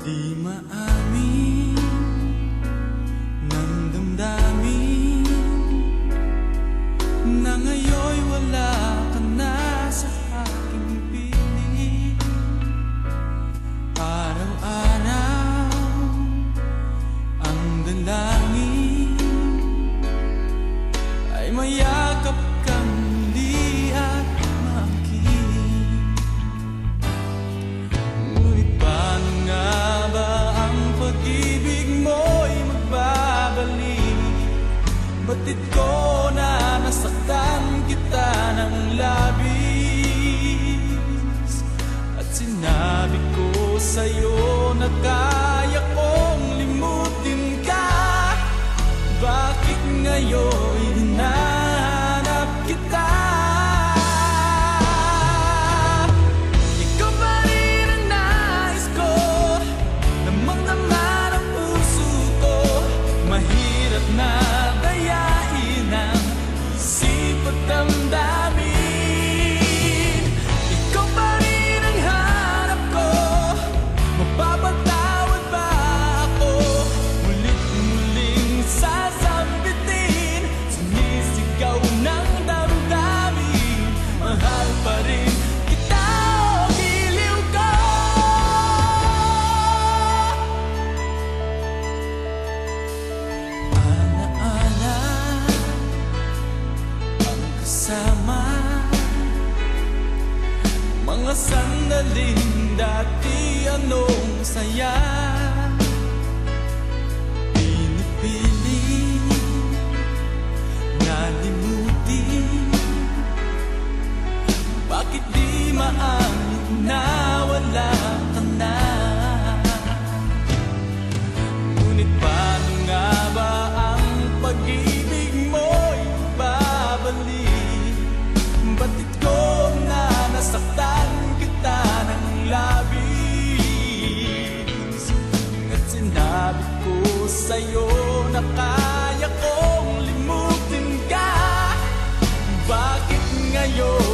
Di maamin ng damdamin na ngayon'y wala ka na sa aking piling. Araw-araw ang dalangin ay mayakap kang muli at maaking. Ngunit paano nga ba ang pag-ibig mo'y magbabalik? Batid ko na nasaktan kita ng labis, at sinabi ko sa'yo na kaya kong limutin ka. Bakit ngayon hinahanap kita? Ikaw pa rin ang nais ko, lamang naman ang puso ko. Mahirap na dayain ang isip at damdamin. Ikaw pa rin ang hanap ko, mapapatawad ba ako? Mulit-muling sasambitin, sumisigaw ng damdamin. Mahal pa rin kita, o giliw ko. Alaala ang kasama, mga sandaling dati anong saya. Pinipili na limutin, bakit di maamin na wala ka na? Ngunit paano nga ba ang pag-ibig mo'y babalik? Batid ko na nasaktan kita ng labis, at sinabi ko sa'yo na kaya kong limutin ka. Bakit ngayon